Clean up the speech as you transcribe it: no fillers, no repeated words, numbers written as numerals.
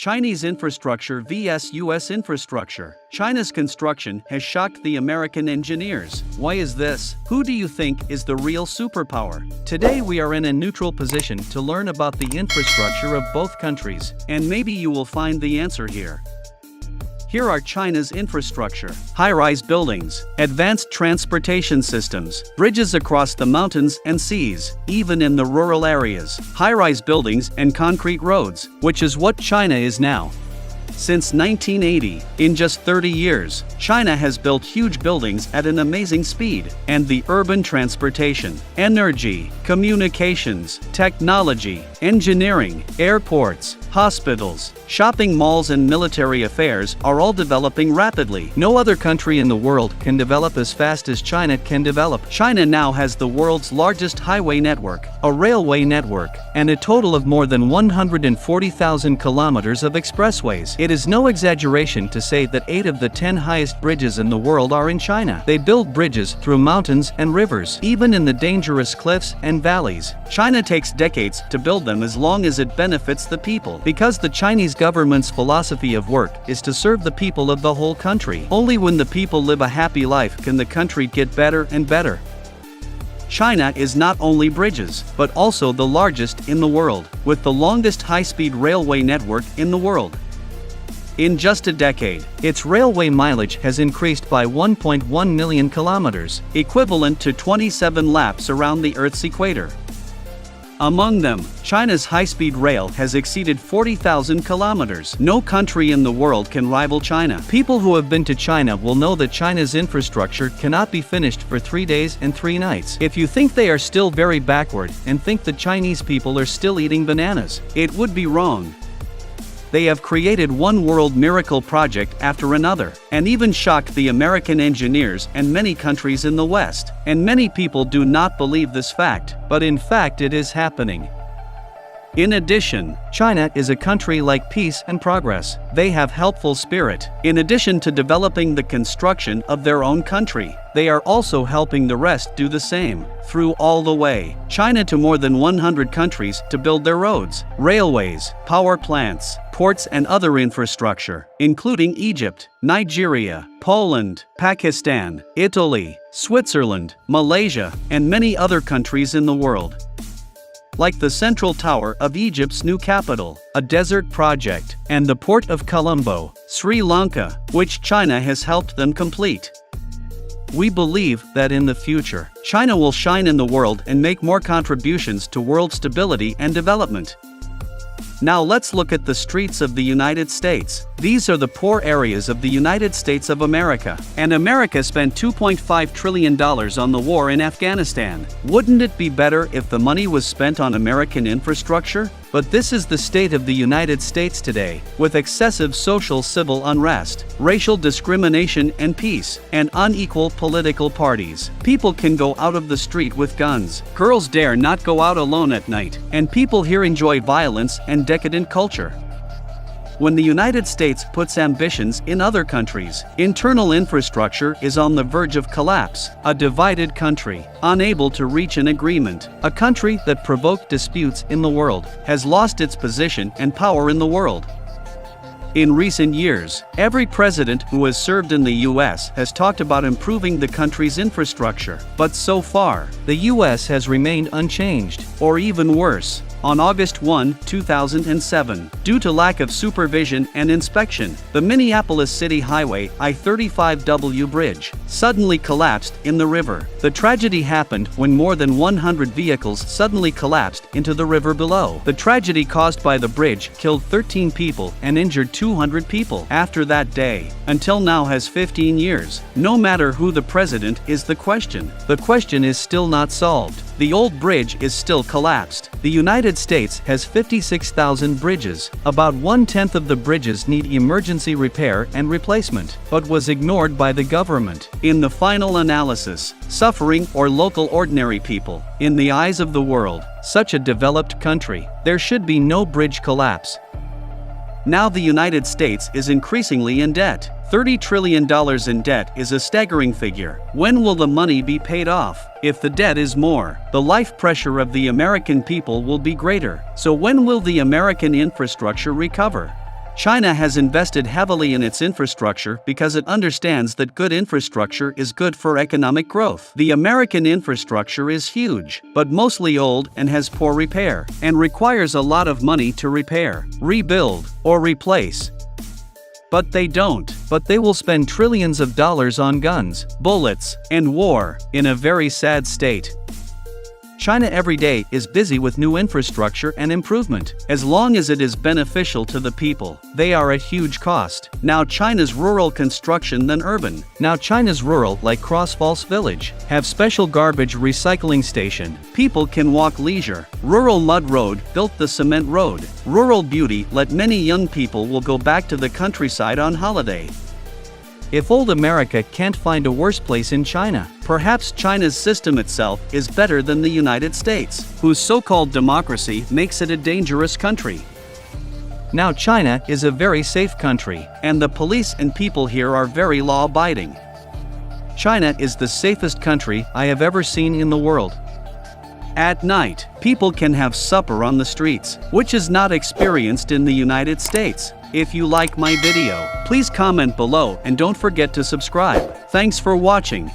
Chinese infrastructure vs US infrastructure. China's construction has shocked the American engineers. Why is this? Who do you think is the real superpower? Today we are in a neutral position to learn about the infrastructure of both countries, and maybe you will find the answer here. Here are China's infrastructure: high-rise buildings, advanced transportation systems, bridges across the mountains and seas, even in the rural areas, high-rise buildings and concrete roads, which is what China is now. Since 1980, in just 30 years, China has built huge buildings at an amazing speed, and the urban transportation, energy, communications, technology, engineering, airports, hospitals, shopping malls and military affairs are all developing rapidly. No other country in the world can develop as fast as China can develop. China now has the world's largest highway network, a railway network, and a total of more than 140,000 kilometers of expressways. It is no exaggeration to say that 8 of the 10 highest bridges in the world are in China. They build bridges through mountains and rivers, even in the dangerous cliffs and valleys. China takes decades to build them as long as it benefits the people, because the Chinese government's philosophy of work is to serve the people of the whole country. Only when the people live a happy life can the country get better and better. China is not only bridges, but also the largest in the world, with the longest high-speed railway network in the world. In just a decade, its railway mileage has increased by 1.1 million kilometers, equivalent to 27 laps around the Earth's equator. Among them, China's high-speed rail has exceeded 40,000 kilometers. No country in the world can rival China. People who have been to China will know that China's infrastructure cannot be finished for 3 days and 3 nights. If you think they are still very backward and think the Chinese people are still eating bananas, it would be wrong. They have created one world miracle project after another, and even shocked the American engineers and many countries in the West. And many people do not believe this fact, but in fact it is happening. In addition, China is a country like peace and progress. They have helpful spirit. In addition to developing the construction of their own country, they are also helping the rest do the same, through all the way, China to more than 100 countries to build their roads, railways, power plants, ports and other infrastructure, including Egypt, Nigeria, Poland, Pakistan, Italy, Switzerland, Malaysia, and many other countries in the world. Like the Central Tower of Egypt's new capital, a desert project, and the port of Colombo, Sri Lanka, which China has helped them complete. We believe that in the future, China will shine in the world and make more contributions to world stability and development. Now let's look at the streets of the United States. These are the poor areas of the United States of America. And America spent $2.5 trillion on the war in Afghanistan. Wouldn't it be better if the money was spent on American infrastructure? But this is the state of the United States today, with excessive social civil unrest, racial discrimination and peace, and unequal political parties. People can go out of the street with guns. Girls dare not go out alone at night, and people here enjoy violence and decadent culture. When the United States puts ambitions in other countries, internal infrastructure is on the verge of collapse. A divided country, unable to reach an agreement, a country that provoked disputes in the world, has lost its position and power in the world. In recent years, every president who has served in the US has talked about improving the country's infrastructure. But so far, the US has remained unchanged, or even worse. On August 1, 2007, due to lack of supervision and inspection, the Minneapolis City Highway I-35W bridge suddenly collapsed in the river. The tragedy happened when more than 100 vehicles suddenly collapsed into the river below. The tragedy caused by the bridge killed 13 people and injured 200 people. After that day, until now has 15 years. No matter who the president is the question is still not solved. The old bridge is still collapsed. The United States has 56,000 bridges. About 1/10 of the bridges need emergency repair and replacement, but was ignored by the government. In the final analysis, suffering or local ordinary people, in the eyes of the world, such a developed country, there should be no bridge collapse. Now the United States is increasingly in debt. $30 trillion in debt is a staggering figure. When will the money be paid off? If the debt is more, the life pressure of the American people will be greater. So when will the American infrastructure recover? China has invested heavily in its infrastructure because it understands that good infrastructure is good for economic growth. The American infrastructure is huge, but mostly old and has poor repair, and requires a lot of money to repair, rebuild, or replace. But they don't. But they will spend trillions of dollars on guns, bullets, and war, in a very sad state. China every day is busy with new infrastructure and improvement. As long as it is beneficial to the people, they are at huge cost. Now China's rural construction than urban. Now China's rural, like Crossfalls Village, have special garbage recycling station. People can walk leisure. Rural mud road built the cement road. Rural beauty let many young people will go back to the countryside on holiday. If old America can't find a worse place in China, perhaps China's system itself is better than the United States, whose so-called democracy makes it a dangerous country. Now China is a very safe country, and the police and people here are very law-abiding. China is the safest country I have ever seen in the world. At night, people can have supper on the streets, which is not experienced in the United States. If you like my video, please comment below and don't forget to subscribe. Thanks for watching.